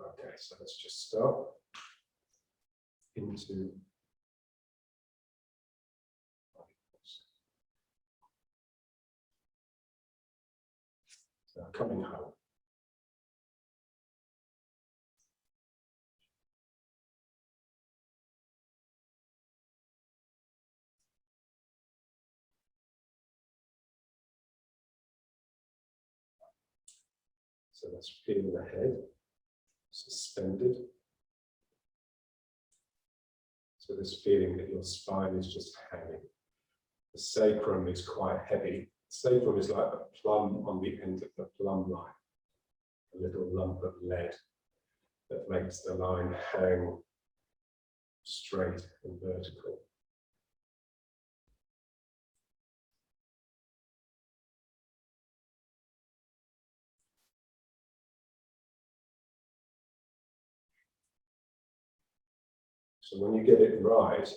Okay, so let's just start into coming home. So let's feel the head suspended. So this feeling that your spine is just hanging. The sacrum is quite heavy. The sacrum is like a plum on the end of the plumb line, a little lump of lead that makes the line hang straight and vertical. So when you get it right,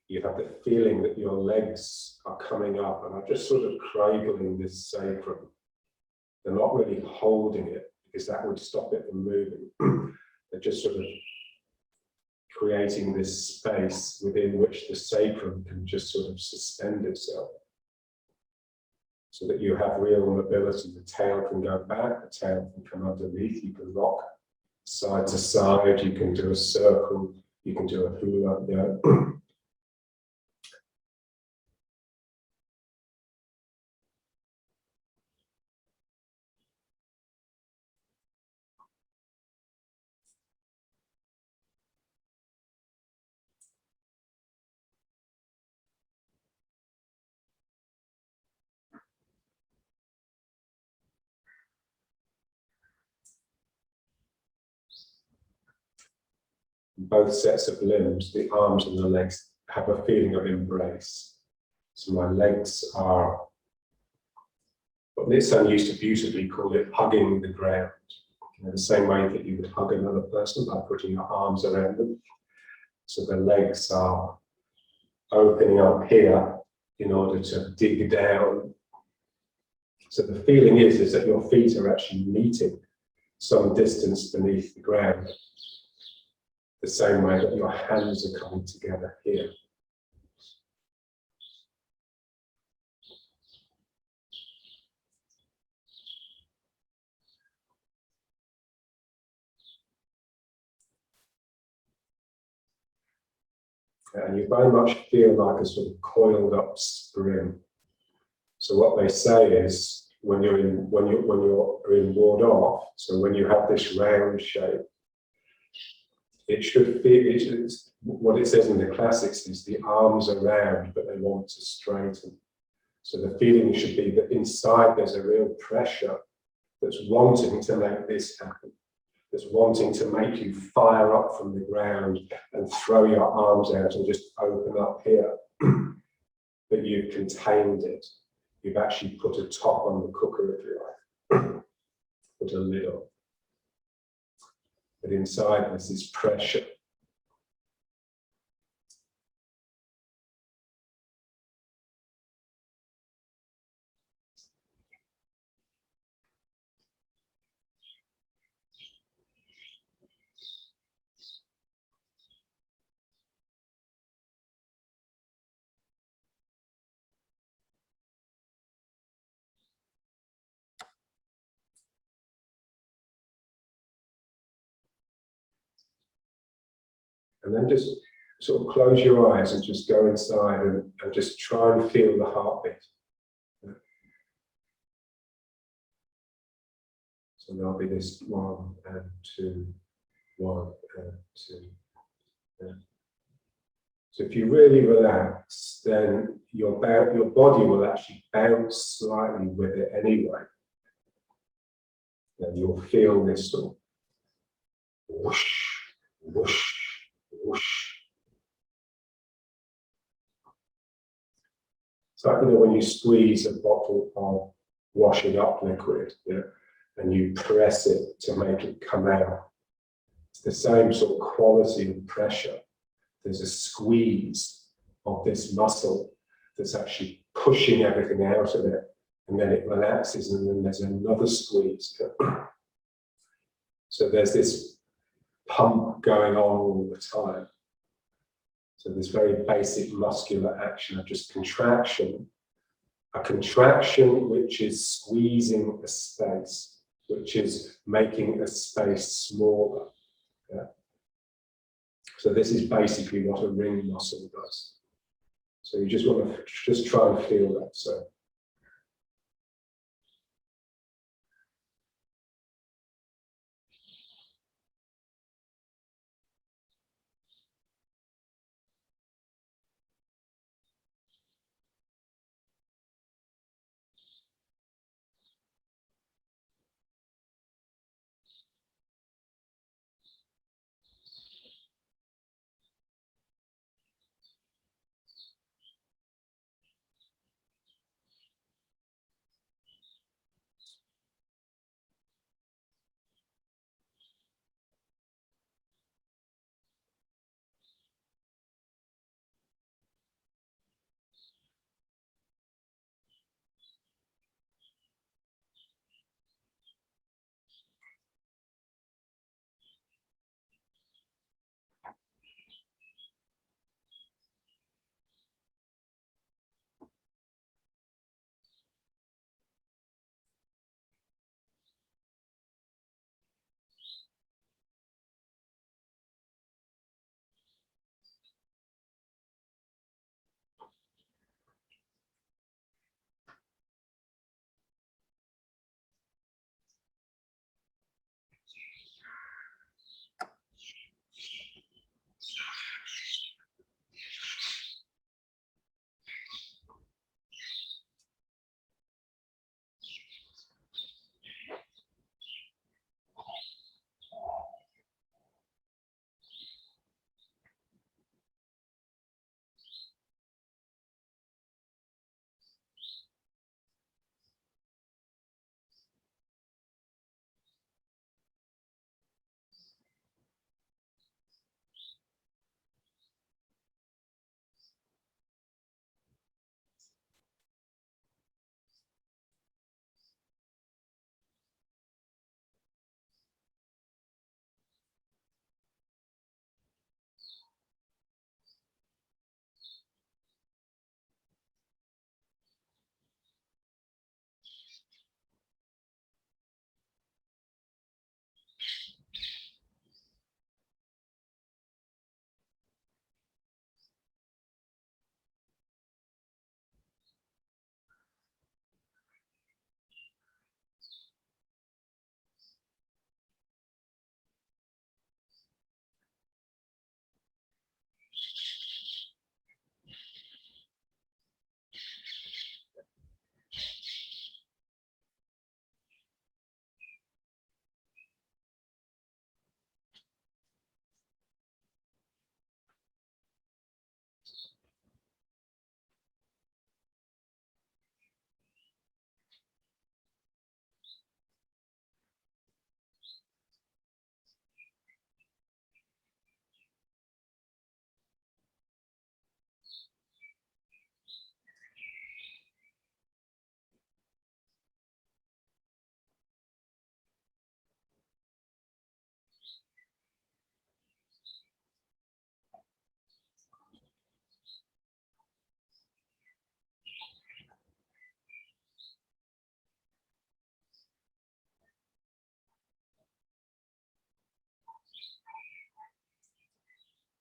you have the feeling that your legs are coming up and are just sort of cradling this sacrum. They're not really holding it because that would stop it from moving. They're just sort of creating this space within which the sacrum can just sort of suspend itself. So that you have real mobility. The tail can go back, the tail can come underneath, you can rock side to side, you can do a circle, you can do a hula, yeah. Both sets of limbs, the arms and the legs, have a feeling of embrace. So my legs are, what Nitzan used to beautifully call it, hugging the ground. You know, the same way that you would hug another person by putting your arms around them. So the legs are opening up here in order to dig down. So the feeling is that your feet are actually meeting some distance beneath the ground. The same way that your hands are coming together here. And you very much feel like a sort of coiled up spring. So what they say is when you're in ward off, so when you have this round shape, it should be, what it says in the classics is the arms are round, but they want to straighten. So the feeling should be that inside there's a real pressure that's wanting to make this happen, that's wanting to make you fire up from the ground and throw your arms out and just open up here. But you've contained it. You've actually put a top on the cooker, if you like, put a lid on. But inside there's this pressure. And then just sort of close your eyes and just go inside and just try and feel the heartbeat. So there'll be this 1 and 2, 1 and 2. Yeah. So if you really relax, then your body will actually bounce slightly with it anyway. And you'll feel this sort of whoosh, whoosh, whoosh. It's like, you know, when you squeeze a bottle of washing up liquid, yeah, and you press it to make it come out. It's the same sort of quality of pressure. There's a squeeze of this muscle that's actually pushing everything out of it, and then it relaxes, and then there's another squeeze. So there's this pump going on all the time. So this very basic muscular action of just contraction, a contraction which is squeezing a space, which is making a space smaller. Yeah? So this is basically what a ring muscle does. So you just want to just try and feel that. So.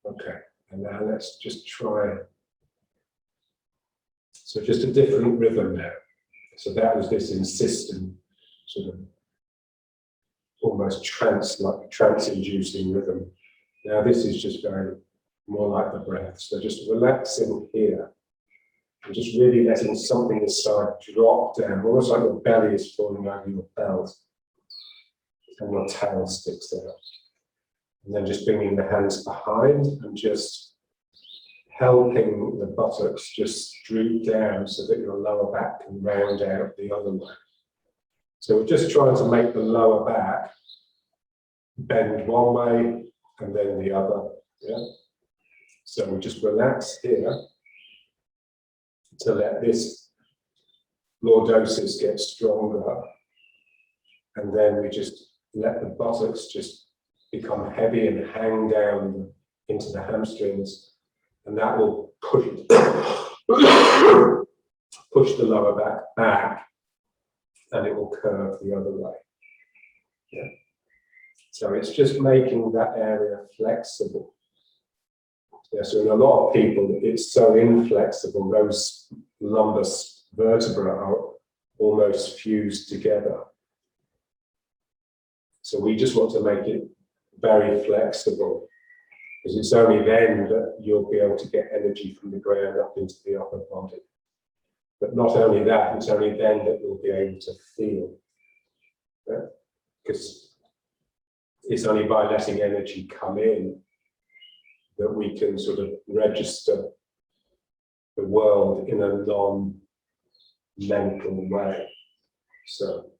Okay, and now let's just try. So just a different rhythm now. So that was this insistent sort of almost trance-inducing rhythm. Now this is just very more like the breath. So just relaxing here and just really letting something inside drop down, almost like your belly is falling over your belt and your tail sticks out. And then just bringing the hands behind and just helping the buttocks just droop down so that your lower back can round out the other way. So we're just trying to make the lower back bend one way and then the other. Yeah. So we just relax here to let this lordosis get stronger. And then we just let the buttocks just become heavy and hang down into the hamstrings, and that will push push the lower back, and it will curve the other way. Yeah. So it's just making that area flexible. Yeah, so in a lot of people, it's so inflexible, those lumbar vertebrae are almost fused together. So we just want to make it very flexible, because it's only then that you'll be able to get energy from the ground up into the upper body. But not only that, it's only then that you'll be able to feel. Yeah? Because it's only by letting energy come in that we can sort of register the world in a non-mental way. So,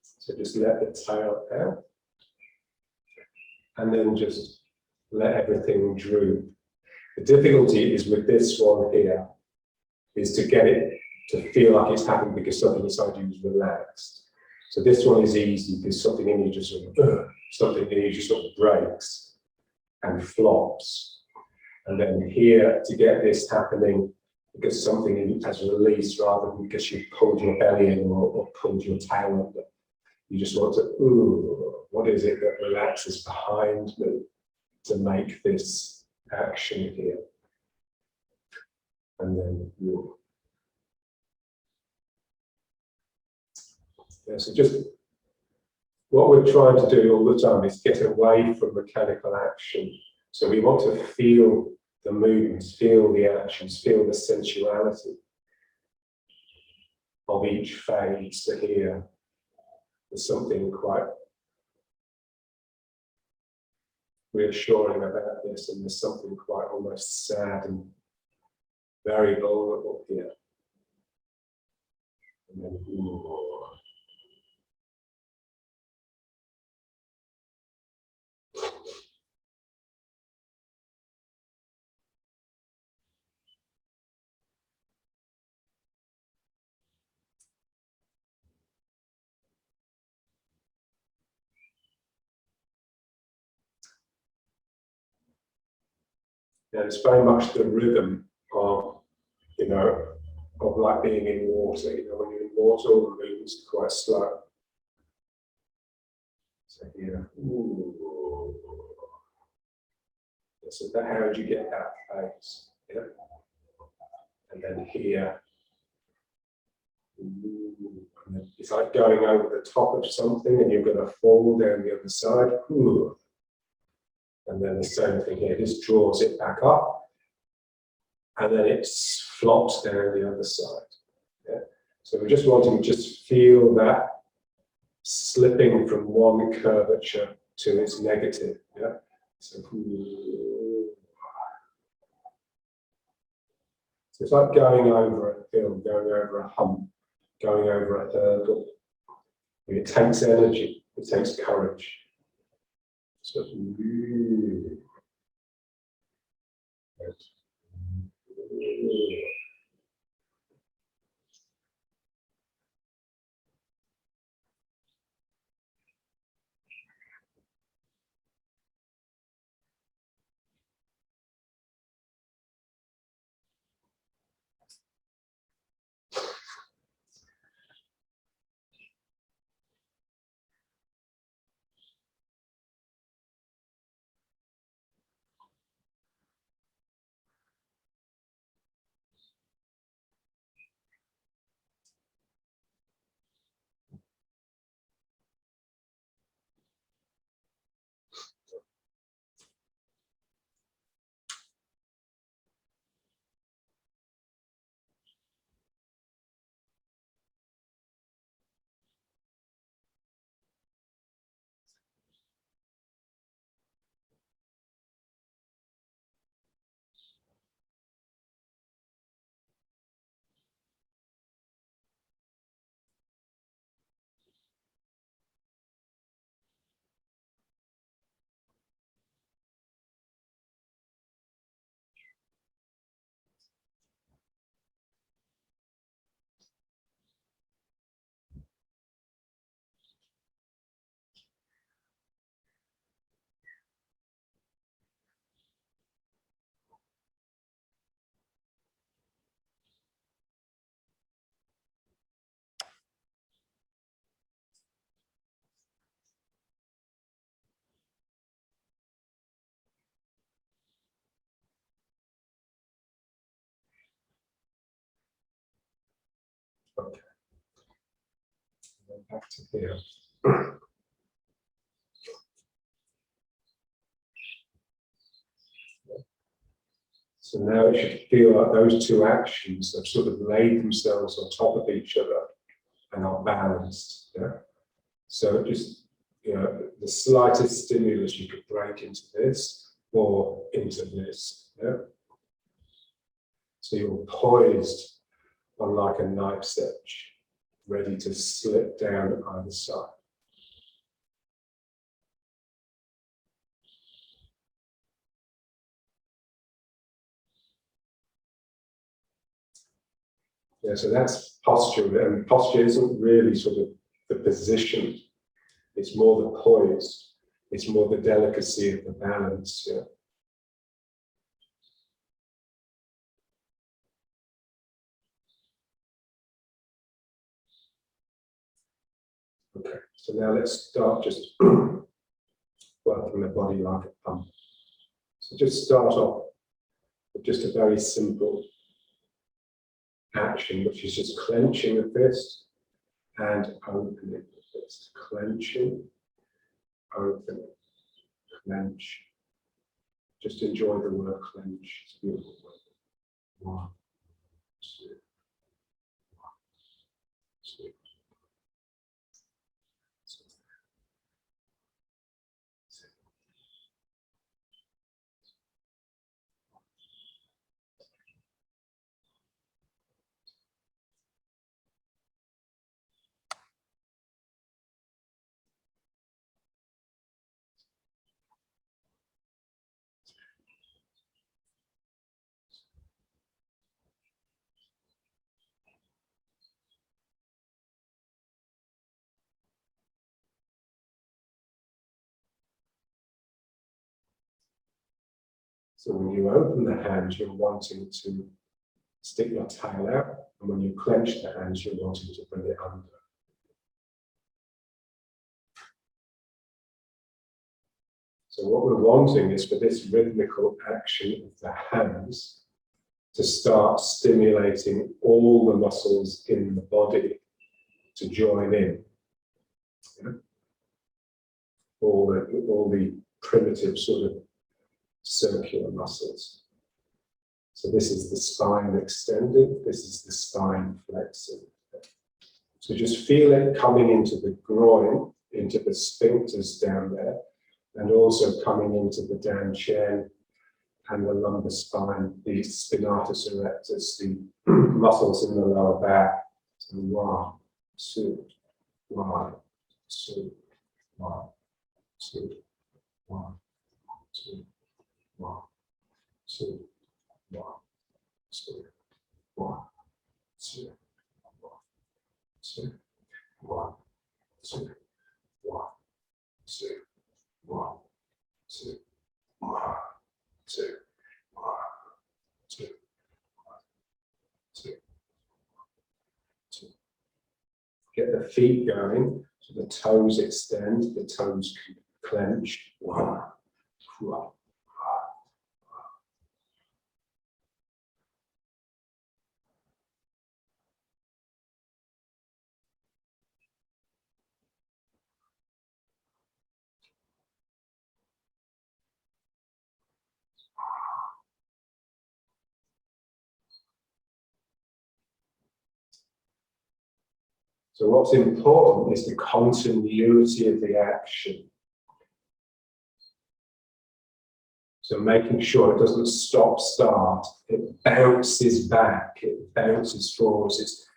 so just let the tail out, and then just let everything droop. The difficulty is with this one here, is to get it to feel like it's happening because something inside you is relaxed. So this one is easy because something in you just sort of, breaks and flops. And then here, to get this happening, because something in you has released rather than because you've pulled your belly in or pulled your tail up. You just want to, what is it that relaxes behind me to make this action here? And then, yeah, so just what we're trying to do all the time is get away from mechanical action. So we want to feel the movements, feel the actions, feel the sensuality of each phase. So here, there's something quite reassuring about this, and there's something quite almost sad and very vulnerable here. And then, and it's very much the rhythm of, of like being in water. When you're in water, all the movements are quite slow. So here, so how would you get that phase? Yeah. And then here, and then it's like going over the top of something and you're going to fall down the other side. And then the same thing here, this draws it back up, and then it flops down the other side. Yeah? So we're just wanting to just feel that slipping from one curvature to its negative. Yeah? So it's like going over a hill, going over a hump, going over a hurdle. It takes energy, it takes courage. So Okay. And then back to here. So now it should feel like those two actions have sort of laid themselves on top of each other and are balanced. Yeah? So just, you know, the slightest stimulus you could break into this or into this. Yeah? So you're poised on like a knife's edge, ready to slip down either side. Yeah, so that's posture, and posture isn't really sort of the position, it's more the poise, it's more the delicacy of the balance. Yeah. Okay, so now let's start just working the body like a pump. So just start off with just a very simple action, which is just clenching the fist and opening the fist. Clenching, open, clench. Just enjoy the word clench. It's a beautiful word. 1, 2, 1, 2. So when you open the hands, you're wanting to stick your tail out, and when you clench the hands, you're wanting to bring it under. So what we're wanting is for this rhythmical action of the hands to start stimulating all the muscles in the body to join in. Yeah? All the primitive sort of circular muscles. So this is the spine extended, this is the spine flexing. So just feel it coming into the groin, into the sphincters down there, and also coming into the dantian and the lumbar spine, the spinatus erectus, the muscles in the lower back. So 1, 2, 1, 2, 1, 2, 1, 2, 1, 2, 1, 2, 1, 2, 2, 1, 2, 1, 2, 1, 2, 1, 2, 1, 2, 2, 2. Get the feet going, so the toes extend, the toes clench. 1, 2. So what's important is the continuity of the action. So making sure it doesn't stop start, it bounces back, it bounces forwards.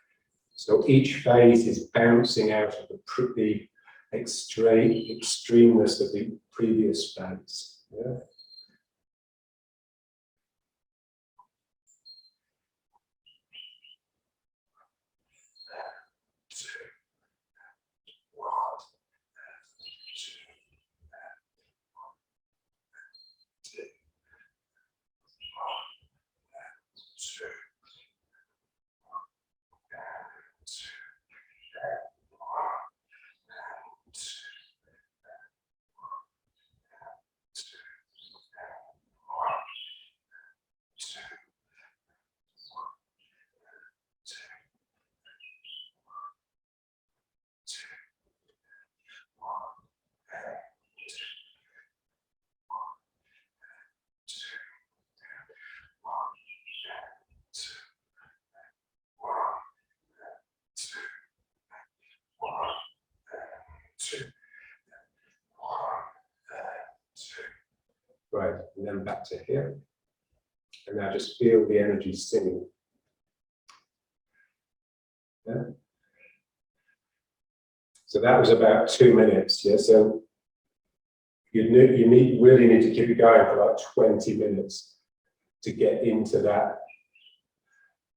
So each phase is bouncing out of the extremeness of the previous phase. Yeah? and then back to here. And now just feel the energy singing. Yeah. So that was about 2 minutes. Yeah. So you really need to keep it going for like 20 minutes to get into that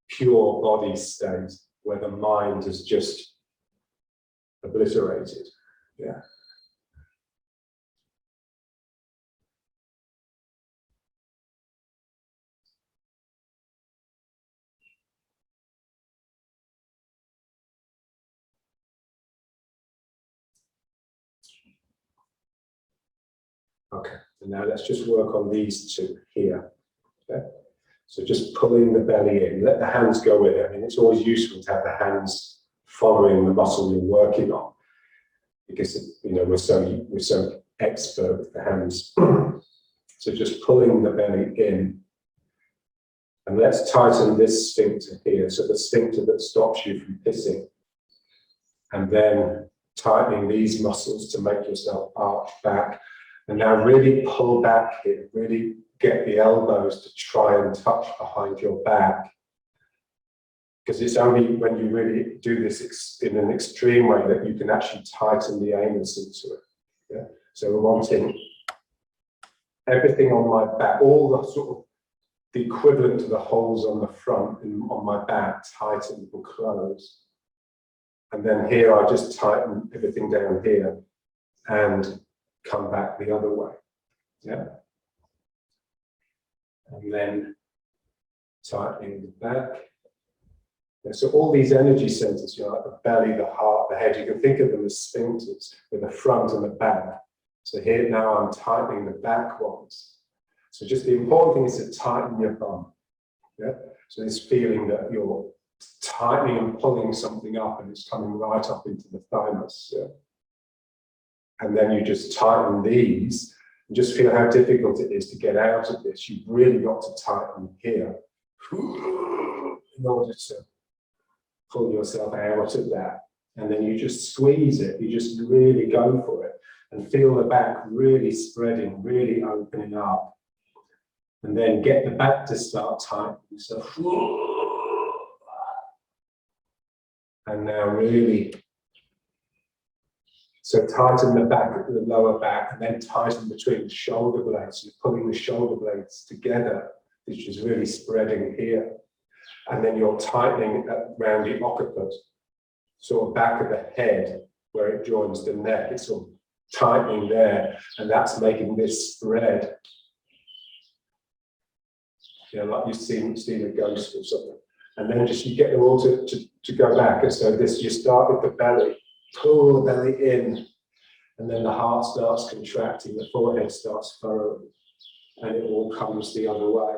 pure body state where the mind is just obliterated. Yeah. Okay, and now let's just work on these two here. Okay? So just pulling the belly in, let the hands go with it. I mean, it's always useful to have the hands following the muscle you're working on, because you know we're so expert with the hands. So just pulling the belly in, and let's tighten this sphincter here, so the sphincter that stops you from pissing, and then tightening these muscles to make yourself arch back. And now really pull back here, really get the elbows to try and touch behind your back. Because it's only when you really do this in an extreme way that you can actually tighten the anus into it. Yeah? So we're wanting everything on my back, all the sort of the equivalent to the holes on the front and on my back, tighten and close. And then here I just tighten everything down here and come back the other way. Yeah. And then tightening the back. Yeah, so all these energy centers, you know, like the belly, the heart, the head, you can think of them as sphincters with the front and the back. So here now I'm tightening the back ones. So just the important thing is to tighten your bum. Yeah. So this feeling that you're tightening and pulling something up and it's coming right up into the thymus. Yeah. And then you just tighten these and just feel how difficult it is to get out of this. You've really got to tighten here in order to pull yourself out of that. And then you just squeeze it. You just really go for it and feel the back really spreading, really opening up. And then get the back to start tightening. So, and now really, so tighten the back, the lower back, and then tighten between the shoulder blades. So you're pulling the shoulder blades together, which is really spreading here. And then you're tightening around the occiput, sort of back of the head, where it joins the neck. It's sort of tightening there, and that's making this spread. You know, like you've seen a ghost or something. And then just you get them all to go back. And so this, you start with the belly, pull the belly in, and then the heart starts contracting, the forehead starts furrowing, and it all comes the other way.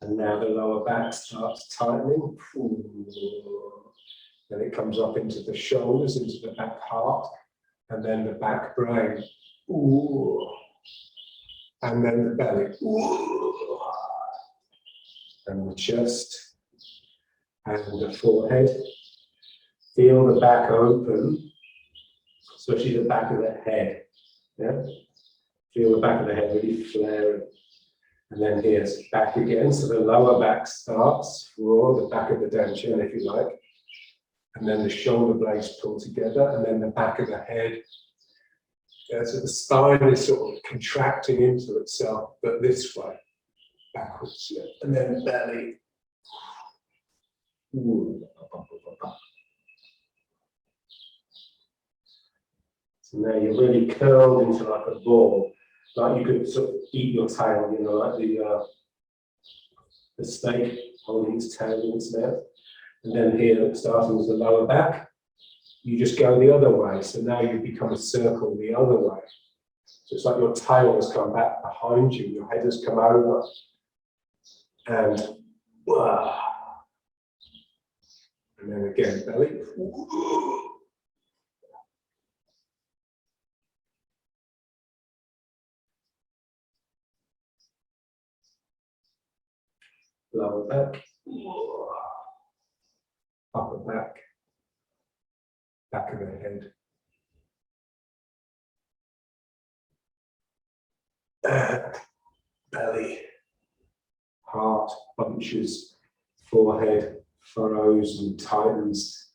And now the lower back starts tightening. Then it comes up into the shoulders, into the back heart, and then the back brain. And then the belly. And the chest. And the forehead. Feel the back open, especially the back of the head. Yeah? Feel the back of the head really flaring. And then here's back again. So the lower back starts, raw, the back of the down chin, if you like. And then the shoulder blades pull together, and then the back of the head. Yeah, so the spine is sort of contracting into itself, but this way, backwards. Yeah. And then belly. So now you're really curled into like a ball, like you could sort of eat your tail, you know, like the snake holding its tail in its mouth. And then here, starting with the lower back, you just go the other way. So now you become a circle the other way. So it's like your tail has come back behind you, your head has come over. And then again, belly. Lower back. Upper back. Back of the head. belly, heart bunches, forehead furrows and tightens.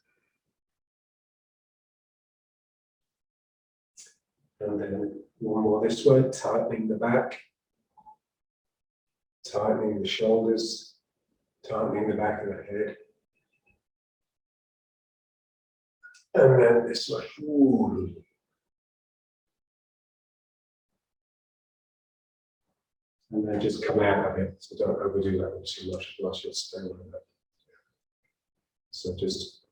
And then one more this way, tightening the back, tightening the shoulders, tightening the back of the head. And then this way. Ooh. And then just come out of it. So don't overdo that one too much, otherwise you'll stay like that. So just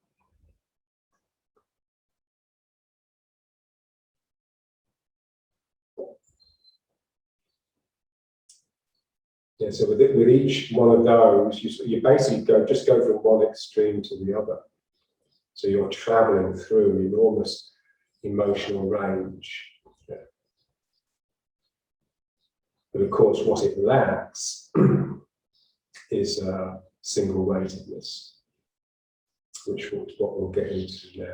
yeah, so with each one of those, you basically just go from one extreme to the other. So you're traveling through an enormous emotional range. Yeah. But of course, what it lacks is single-weightedness, which is what we'll get into now.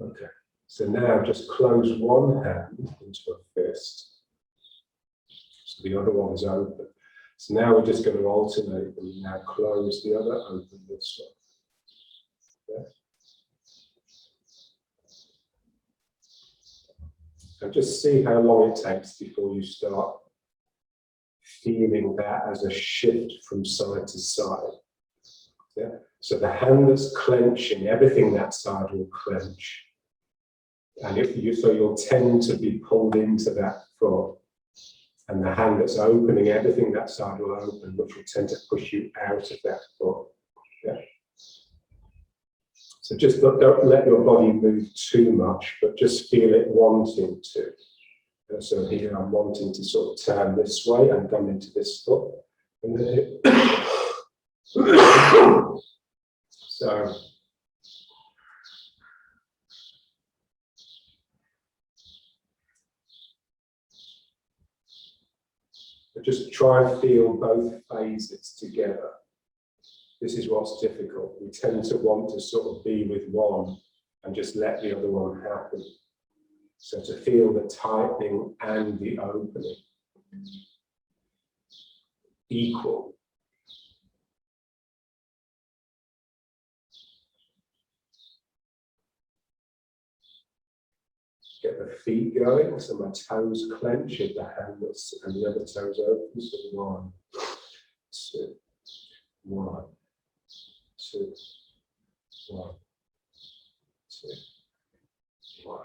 Okay, so now just close one hand into a fist. So the other one is open. So now we're just going to alternate and now close the other, open this one. Okay. And just see how long it takes before you start feeling that as a shift from side to side. Yeah. So the hand that's clenching, everything that side will clench. And so you'll tend to be pulled into that foot. And the hand that's opening, everything that side will open, which will tend to push you out of that foot. Yeah. So just don't let your body move too much, but just feel it wanting to. So here I'm wanting to sort of turn this way and come into this foot. And then so just try and feel both phases together. This is what's difficult. We tend to want to sort of be with one and just let the other one happen. So to feel the tightening and the opening equal. Get the feet going, so my toes clench if the hand and the other toes open. So 1, 2, 1, 2, 1, 2, 1.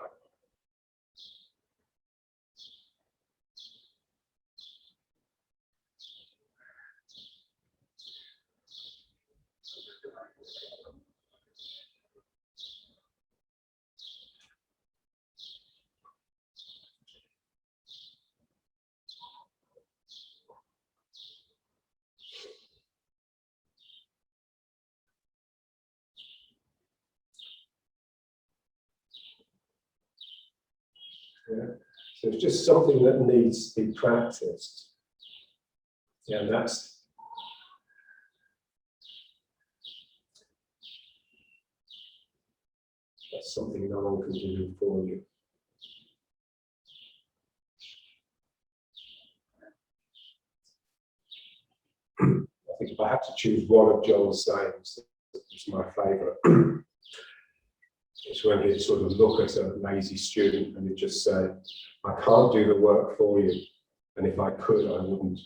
Yeah. So it's just something that needs to be practiced. Yeah, and that's something no one can do for you. I think if I had to choose one of Joel's sayings, it's my favourite. It's when he'd sort of look at a lazy student and he'd just say, I can't do the work for you, and if I could, I wouldn't.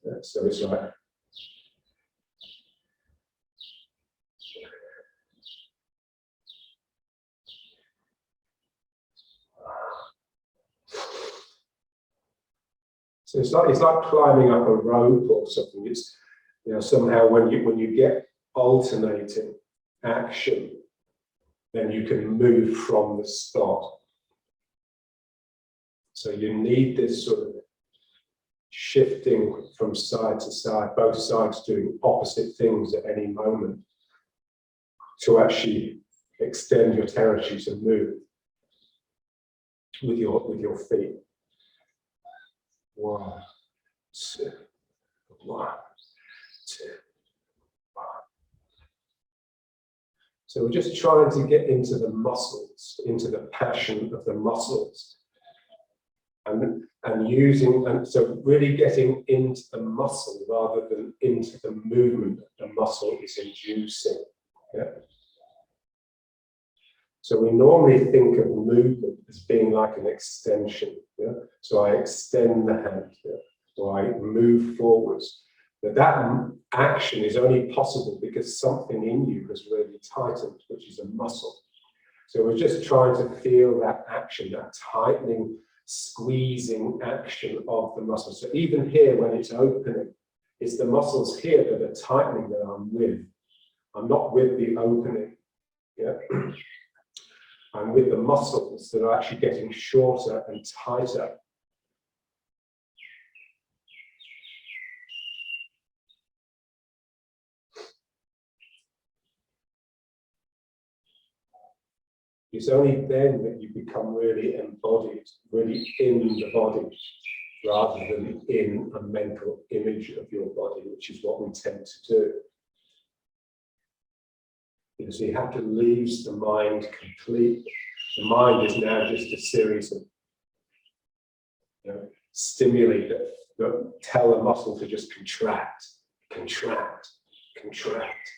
Yeah, so it's like, so it's like climbing up a rope or something. It's, you know, somehow when you get alternating action, then you can move from the spot. So you need this sort of shifting from side to side, both sides doing opposite things at any moment to actually extend your territory to move with your feet. 1, 2, 1, 2, 1. So we're just trying to get into the muscles, into the passion of the muscles, and using, and so really getting into the muscle rather than into the movement that the muscle is inducing. Yeah. So we normally think of movement as being like an extension. Yeah? So I extend the hand, yeah? Or I move forwards. But that action is only possible because something in you has really tightened, which is a muscle. So we're just trying to feel that action, that tightening, squeezing action of the muscle. So even here, when it's opening, it's the muscles here that are tightening that I'm with. I'm not with the opening. Yeah? I'm with the muscles that are actually getting shorter and tighter. It's only then that you become really embodied, really in the body, rather than in a mental image of your body, which is what we tend to do. So you have to lose the mind completely. The mind is now just a series of stimuli that tell a muscle to just contract, contract, contract.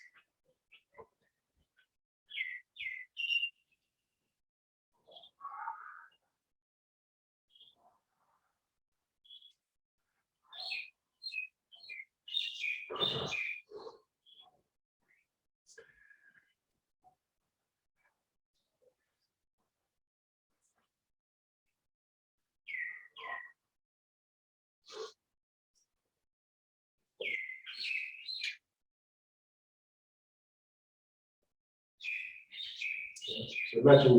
So imagine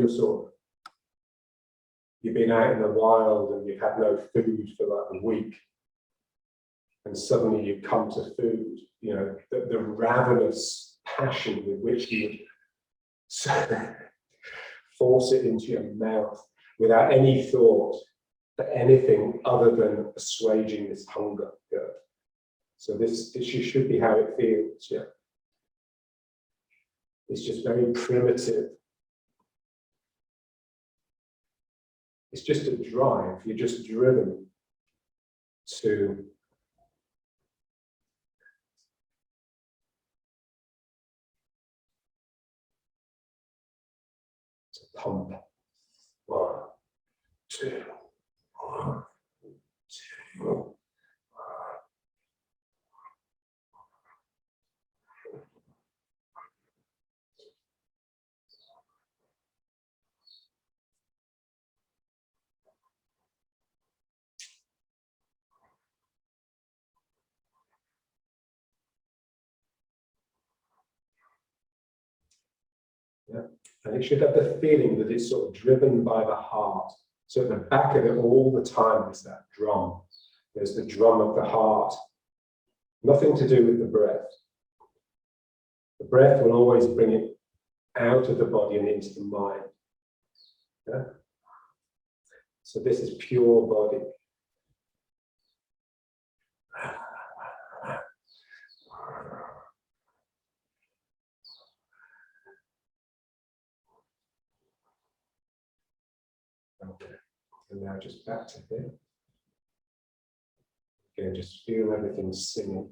you've been out in the wild and you've had no food for like a week, and suddenly you come to food, the ravenous passion with which you would force it into your mouth without any thought for anything other than assuaging this hunger. Yeah. So this should be how it feels. Yeah. It's just very primitive. It's just a drive. You're just driven to pump. 1, 2, 1, 2. Yeah. And it should have the feeling that it's sort of driven by the heart. So at the back of it all the time is that drum. There's the drum of the heart. Nothing to do with the breath. The breath will always bring it out of the body and into the mind. Yeah? So this is pure body. Okay. And now just back to here. Again, just feel everything singing.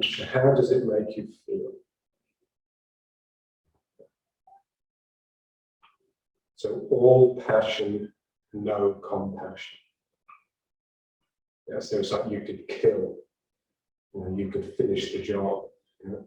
So how does it make you feel? So all passion, no compassion. Yeah, so it's like you could kill. You know, you could finish the job. You know?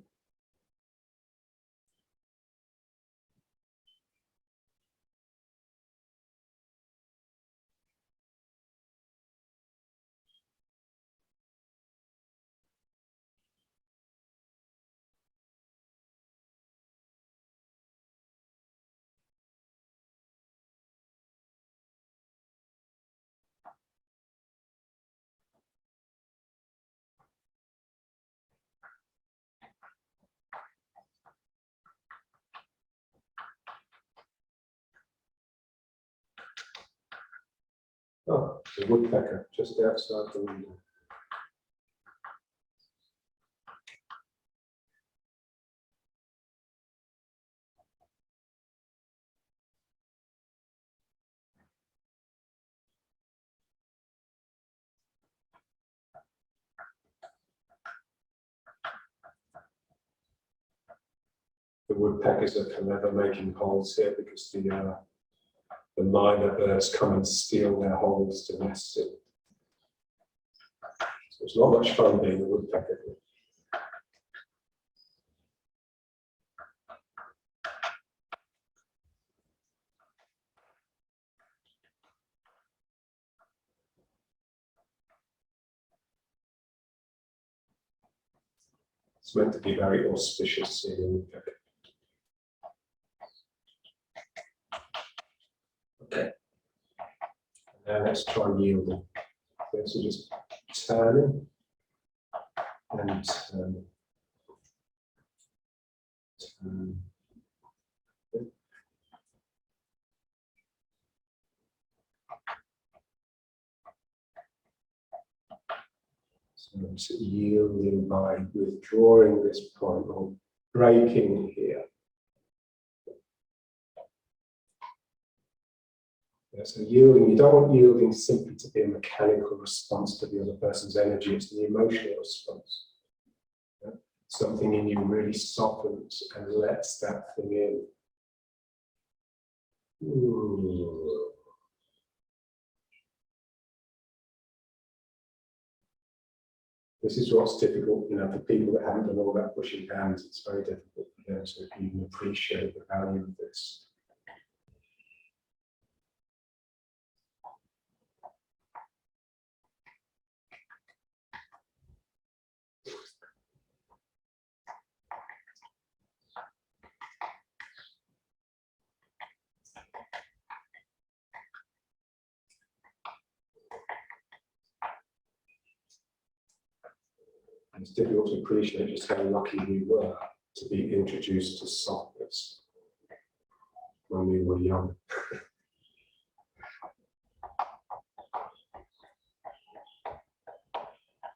Oh, the woodpecker just outside the window. The woodpeckers are clever making holes here because the minor birds come and steal their holes to nest in. So it's not much fun being a woodpecker. It's meant to be very auspicious seeing a woodpecker. Okay. Now let's try yielding. Okay, so just turning and turn. Turn. Okay. So it's yielding by withdrawing this point or breaking here. Yeah, so yielding, you don't want yielding simply to be a mechanical response to the other person's energy, it's an emotional response. Yeah? Something in you really softens and lets that thing in. Ooh. This is what's difficult, you know, for people that haven't done all that pushing hands, it's very difficult for them to even appreciate the value of this. It's difficult to appreciate just how lucky we were to be introduced to softness when we were young.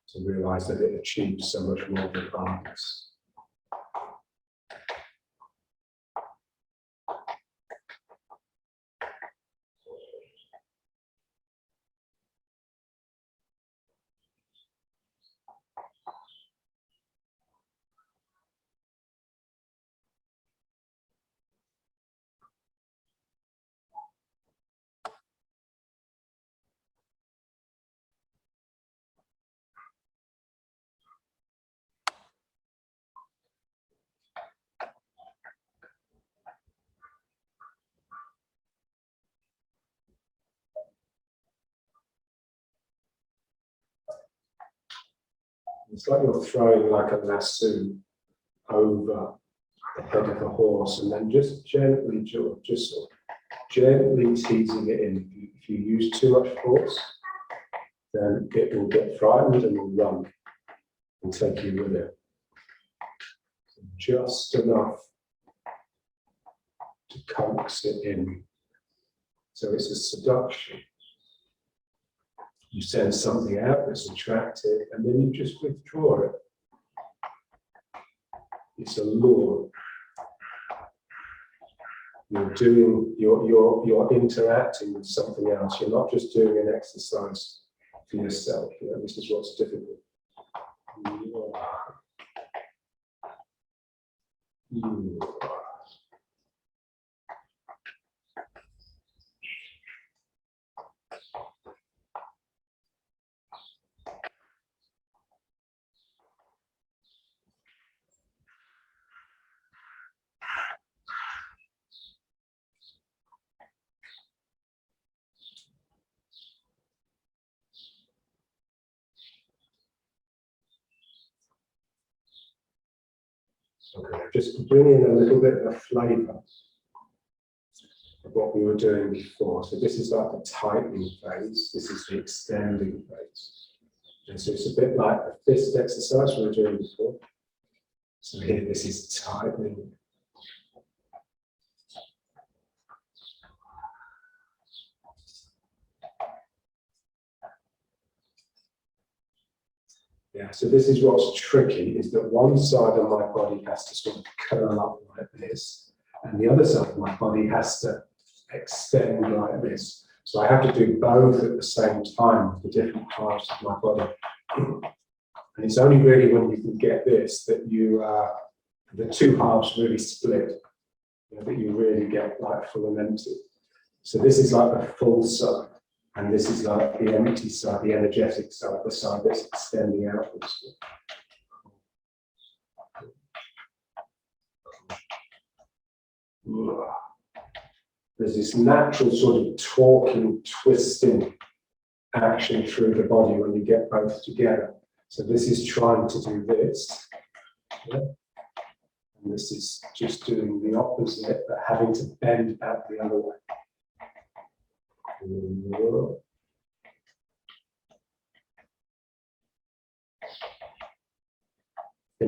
To realize that it achieves so much more than hardness. It's like you're throwing like a lasso over the head of the horse and then just gently, just sort of gently teasing it in. If you use too much force, then it will get frightened and will run and take you with it. So just enough to coax it in. So it's a seduction. You send something out that's attractive, and then you just withdraw it. It's a lure. You're interacting with something else. You're not just doing an exercise for yourself. You know, this is what's difficult. Okay, just bring in a little bit of a flavour of what we were doing before. So this is like the tightening phase, this is the extending phase. And so it's a bit like the fist exercise we were doing before. So here this is tightening. Yeah, so this is what's tricky, is that one side of my body has to sort of curl up like this, and the other side of my body has to extend like this. So I have to do both at the same time with the different parts of my body. And it's only really when you can get this that you, the two halves really split, you know, that you really get like full and empty. So this is like the full side. And this is like the empty side, the energetic side, the side that's extending outwards. There's this natural sort of torquing, twisting action through the body when you get both together. So this is trying to do this. Yeah? And this is just doing the opposite, but having to bend back the other way. And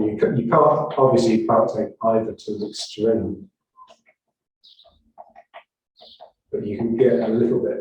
you can't, obviously you can't take either to an extreme, but you can get a little bit.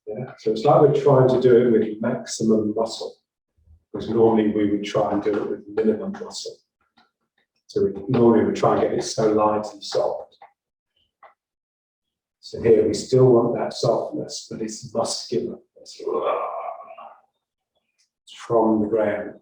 Yeah, so it's like we're trying to do it with maximum muscle, because normally we would try and do it with minimum muscle. So normally we would try and get it so light and soft. So here we still want that softness, but it's muscular. It's from the ground.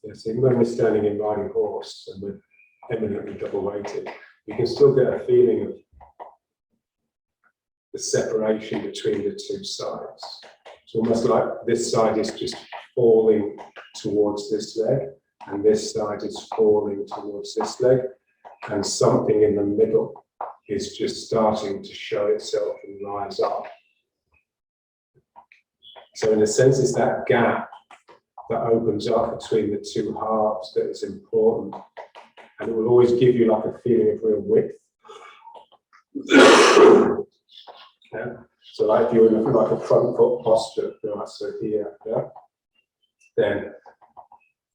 Yes, even when we're standing in riding horse and we're eminently double weighted, you can still get a feeling of the separation between the two sides. It's almost like this side is just falling towards this leg, and this side is falling towards this leg, and something in the middle is just starting to show itself and rise up. So in a sense, it's that gap that opens up between the two halves that is important, and it will always give you like a feeling of real width. Yeah. So like if you're in like a front foot posture, right, so here, yeah, then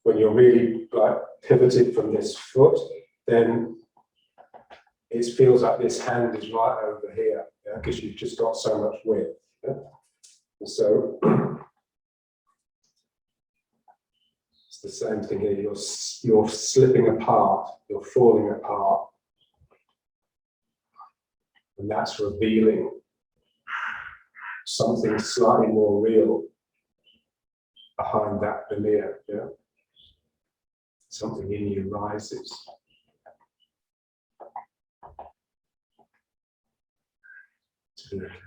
when you're really like pivoted from this foot, then it feels like this hand is right over here, yeah, because you've just got so much width. Yeah? And so it's the same thing here. You're slipping apart, you're falling apart, and that's revealing something slightly more real behind that veneer. Yeah? Something in you rises. To the occasion.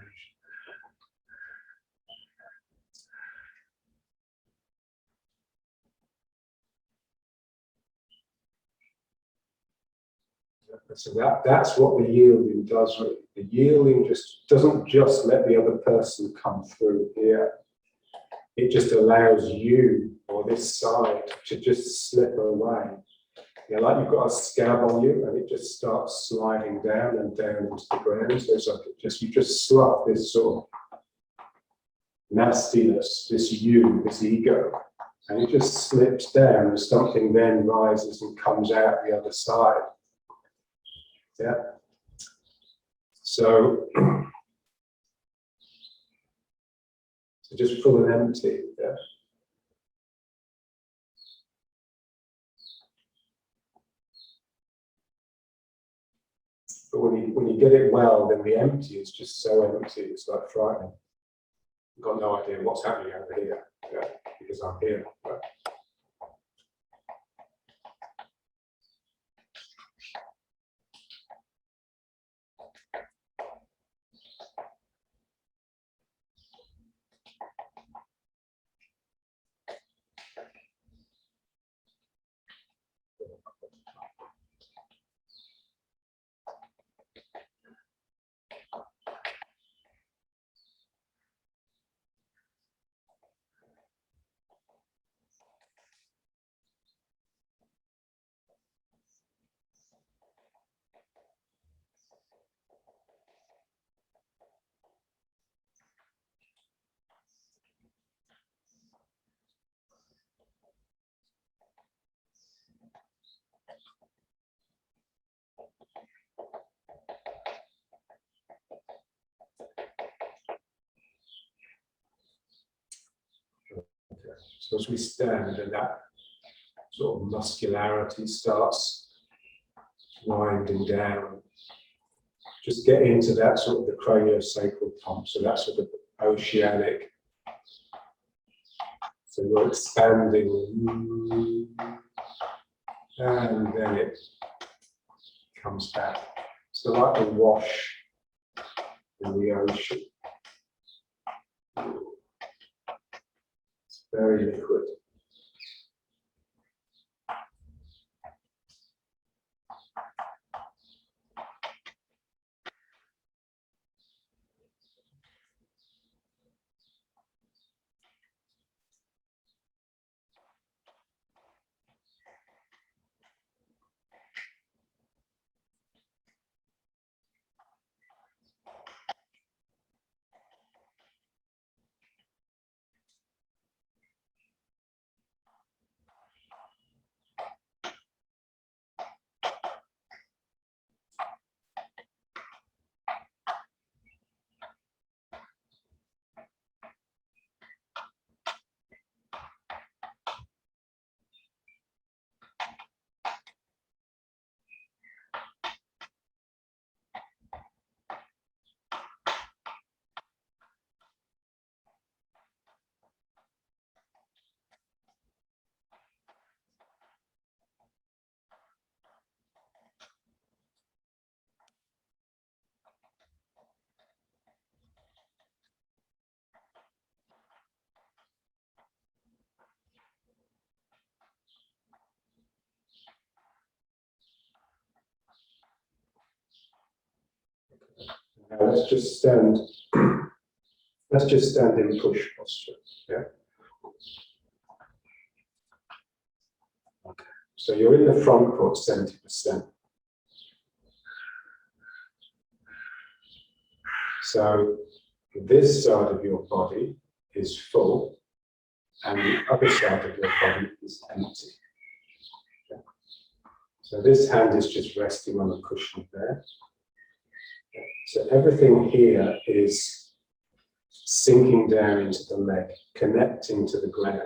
So that's what the yielding does. Really. The yielding just doesn't just let the other person come through here. It just allows you or this side to just slip away. You know, like you've got a scab on you and it just starts sliding down and down into the ground. So it's like you just slough this sort of nastiness, this you, this ego, and it just slips down and something then rises and comes out the other side. Yeah. So just full and empty. Yeah. But when you get it well, then the empty is just so empty, it's like frightening. You've got no idea what's happening over here, yeah, because I'm here. Right? So as we stand and that sort of muscularity starts winding down, just get into that sort of the craniosacral pump, so that sort of oceanic. So you're expanding, and then it comes back. So like a wash in the ocean. It's very liquid. Now let's just stand. Let's just stand in push posture. Yeah. Okay. So you're in the front foot 70%. So this side of your body is full, and the other side of your body is empty. Yeah. So this hand is just resting on the cushion there. Yeah. So everything here is sinking down into the leg, connecting to the ground.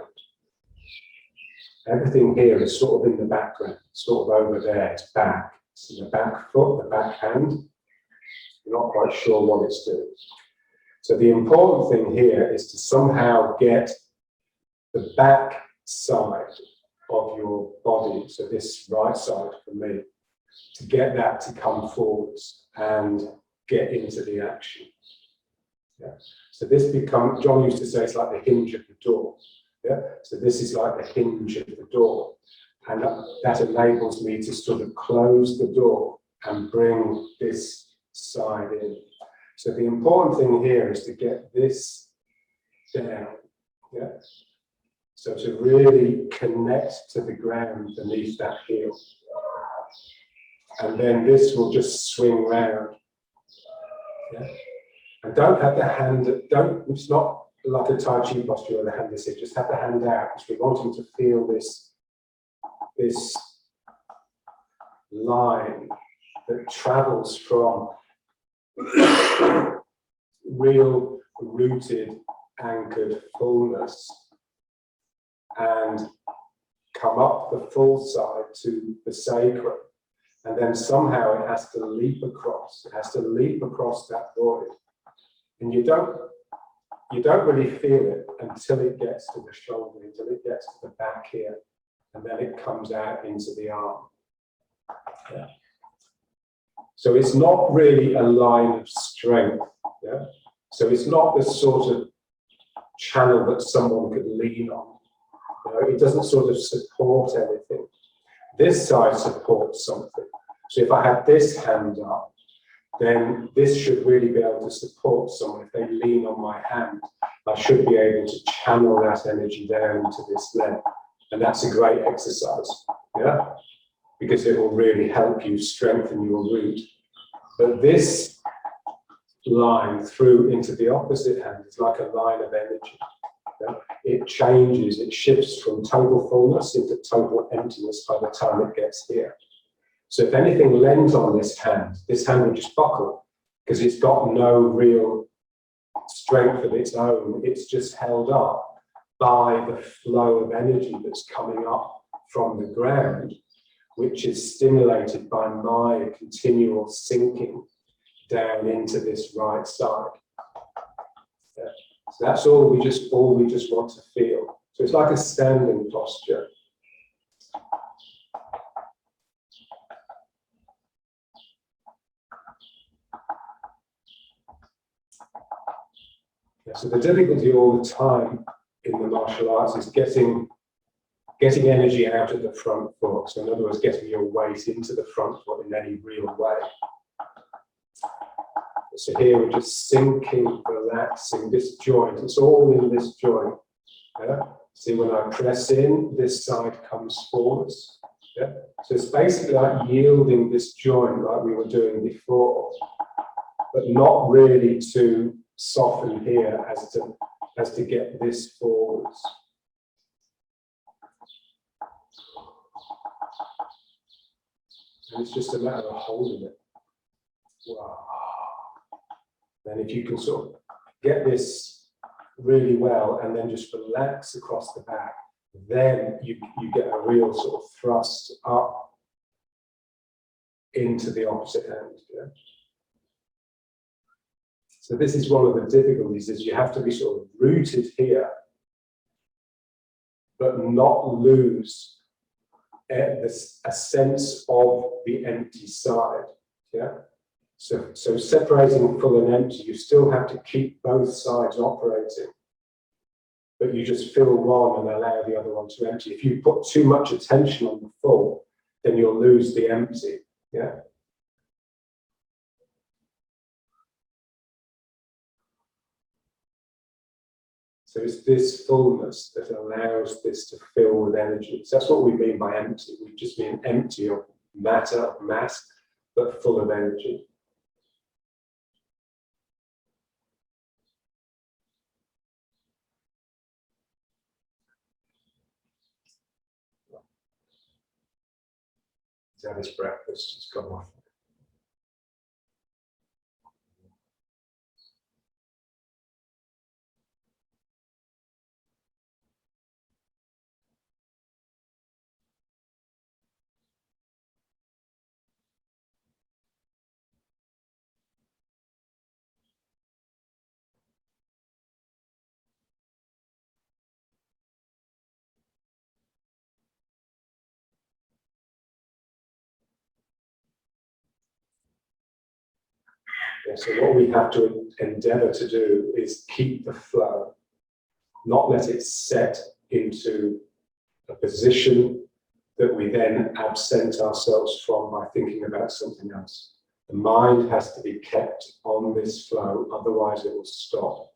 Everything here is sort of in the background, sort of over there, it's back. It's in the back foot, the back hand. You're not quite sure what it's doing. So the important thing here is to somehow get the back side of your body, so this right side for me, to get that to come forwards and get into the action. Yeah. So this becomes, John used to say it's like the hinge of the door. Yeah. So this is like the hinge of the door. And that enables me to sort of close the door and bring this side in. So the important thing here is to get this down. Yeah. So to really connect to the ground beneath that heel. And then this will just swing round. Yeah. And don't have the hand, it's not like a Tai Chi posture where the hand is here, just have the hand out, because we want him to feel this line that travels from real rooted, anchored fullness and come up the full side to the sacrum. And then somehow it has to leap across. It has to leap across that void. And you don't really feel it until it gets to the shoulder, until it gets to the back here. And then it comes out into the arm. Yeah. So it's not really a line of strength. Yeah. So it's not the sort of channel that someone could lean on. You know, it doesn't sort of support anything. This side supports something. So if I had this hand up, then this should really be able to support someone. If they lean on my hand, I should be able to channel that energy down into this leg. And that's a great exercise, yeah? Because it will really help you strengthen your root. But this line through into the opposite hand is like a line of energy. Yeah? It changes, it shifts from total fullness into total emptiness by the time it gets here. So if anything lands on this hand will just buckle, because it's got no real strength of its own. It's just held up by the flow of energy that's coming up from the ground, which is stimulated by my continual sinking down into this right side. Yeah. So that's all we just want to feel. So it's like a standing posture. So the difficulty all the time in the martial arts is getting energy out of the front foot. So in other words, getting your weight into the front foot in any real way. So here we're just sinking, relaxing this joint. It's all in this joint. Yeah? See, when I press in, this side comes forwards. Yeah? So it's basically like yielding this joint like we were doing before, but not really to soften here as to get this forwards. And it's just a matter of holding it. Wow. Then if you can sort of get this really well and then just relax across the back, then you get a real sort of thrust up into the opposite hand. Yeah? So this is one of the difficulties, is you have to be sort of rooted here, but not lose a sense of the empty side. Yeah. So separating full and empty, you still have to keep both sides operating, but you just fill one and allow the other one to empty. If you put too much attention on the full, then you'll lose the empty. Yeah. So it's this fullness that allows this to fill with energy. So that's what we mean by empty. We just mean empty of matter, of mass, but full of energy. He's had his breakfast, just gone off. Yeah, so what we have to endeavor to do is keep the flow, not let it set into a position that we then absent ourselves from by thinking about something else. The mind has to be kept on this flow, otherwise it will stop.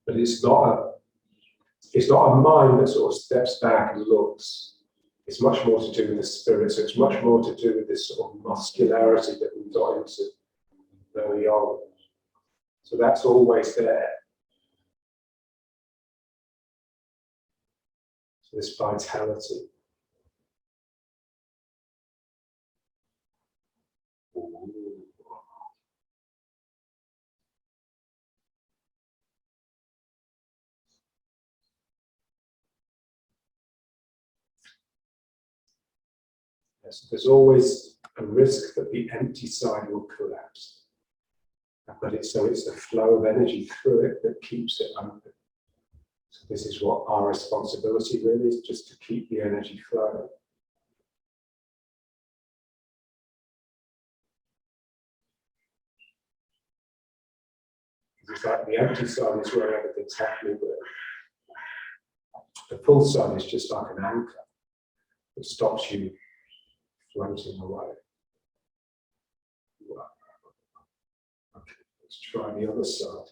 But it's not a mind that sort of steps back and looks. It's much more to do with the spirit. So it's much more to do with this sort of muscularity that we got into early on. So that's always there. So this vitality. Yes, there's always a risk that the empty side will collapse. But it's the flow of energy through it that keeps it open. So this is what our responsibility really is, just to keep the energy flowing. It's like the empty side is where everything's happening. The full side is just like an anchor that stops you floating away. Okay, let's try the other side.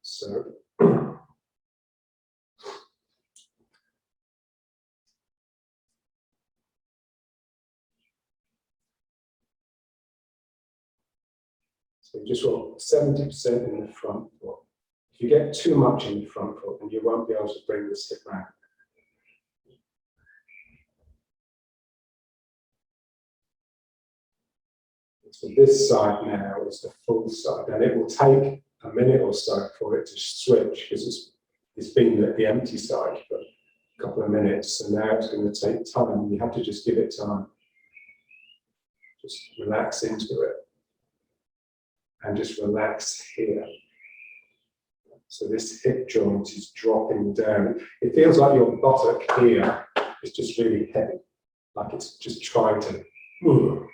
So you just want 70% in the front foot. If you get too much in the front foot, then you won't be able to bring this hip back. So this side now is the full side, and it will take a minute or so for it to switch because it's been at the empty side for a couple of minutes, so now it's going to take time. You have to just give it time. Just relax into it. And just relax here. So this hip joint is dropping down. It feels like your buttock here is just really heavy, like it's just trying to move.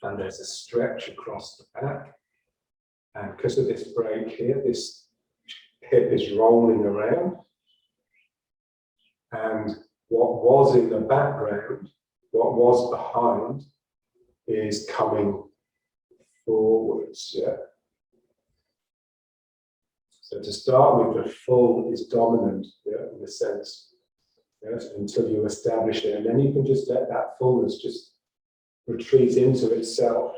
And there's a stretch across the back. And because of this break here, this hip is rolling around. And what was in the background, what was behind, is coming forwards. Yeah. So to start with, the full is dominant, yeah, in a sense, yes, until you establish it. And then you can just let that fullness just retreat into itself,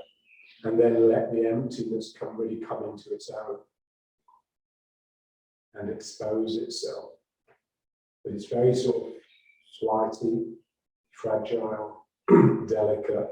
and then let the emptiness really come into its own and expose itself. But it's very sort of flighty, fragile, delicate.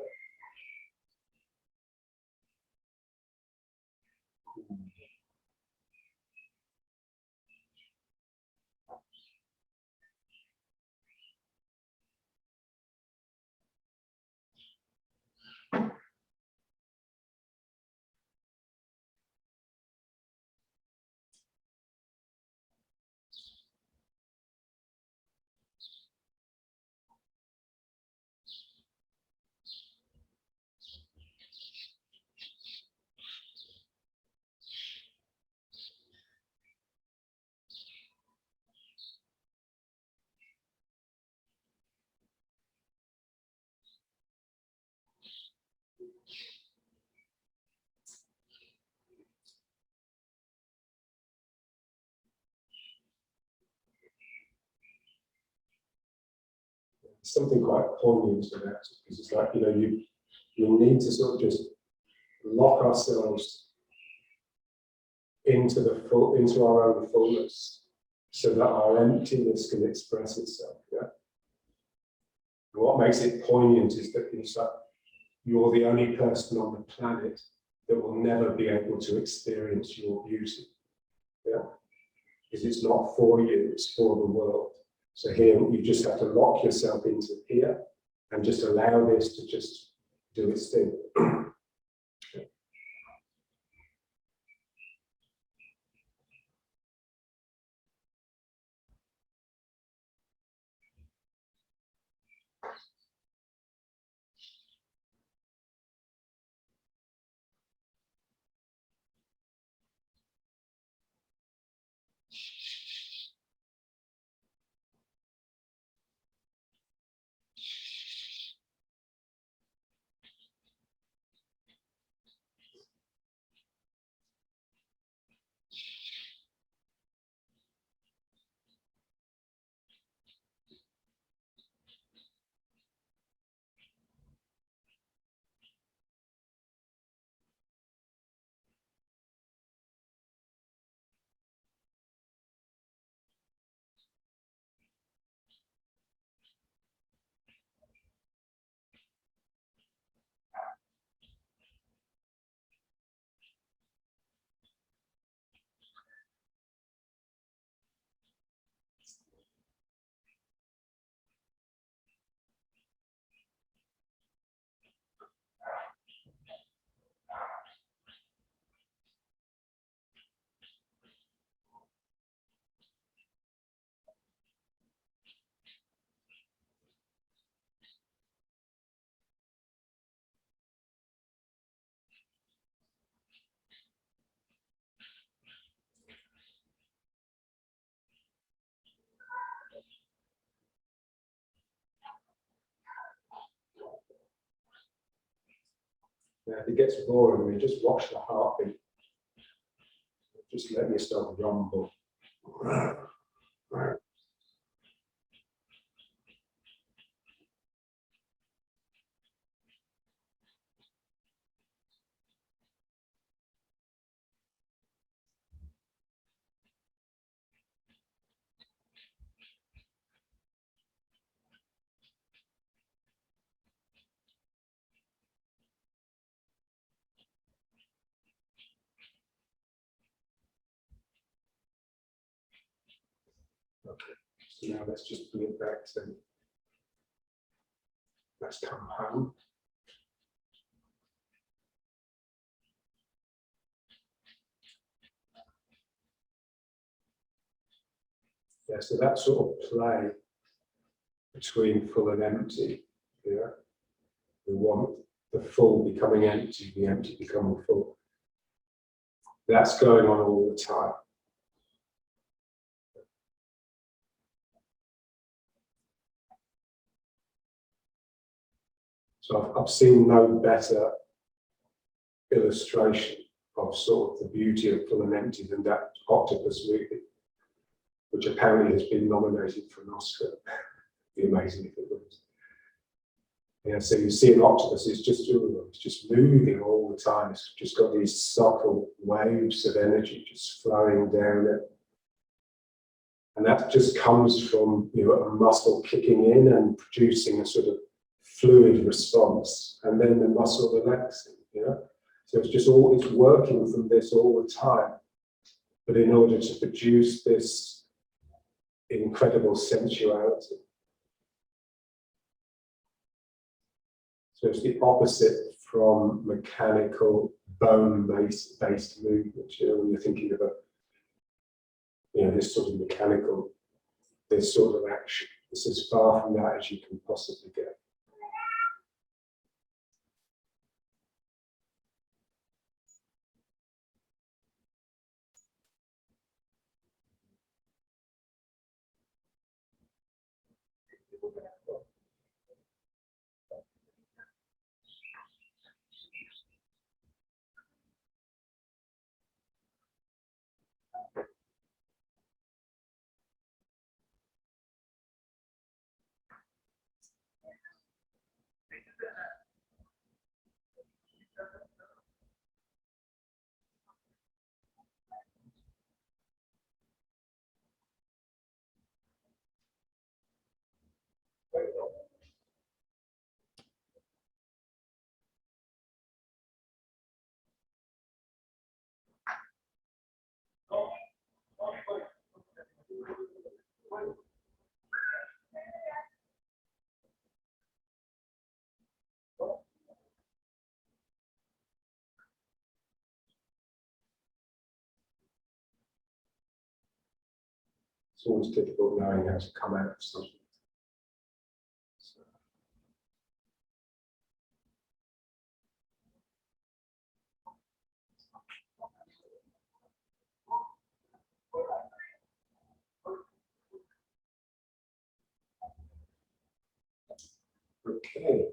something quite poignant about it, because it's like, you need to sort of just lock ourselves into our own fullness, so that our emptiness can express itself. Yeah. And what makes it poignant is that it's like you're the only person on the planet that will never be able to experience your beauty. Yeah. Because it's not for you, it's for the world. So here you just have to lock yourself into here and just allow this to just do its thing. Yeah, if it gets boring, we just watch the heartbeat. Just let yourself rumble. Okay, so now let's just bring it back to, let's come home. Yeah, so that sort of play between full and empty, yeah, we want the full becoming empty, the empty becoming full. That's going on all the time. So I've seen no better illustration of sort of the beauty of full and empty than that octopus movie, which apparently has been nominated for an Oscar. It'd be amazing if it was. Yeah, so you see an octopus, it's just moving all the time. It's just got these subtle waves of energy just flowing down it. And that just comes from, a muscle kicking in and producing a sort of fluid response, and then the muscle relaxing, So it's working from this all the time. But in order to produce this incredible sensuality. So it's the opposite from mechanical bone-based movement, when you're thinking of this sort of mechanical, this sort of action. It's as far from that as you can possibly get. It's always difficult knowing how to come out of something. So. Okay.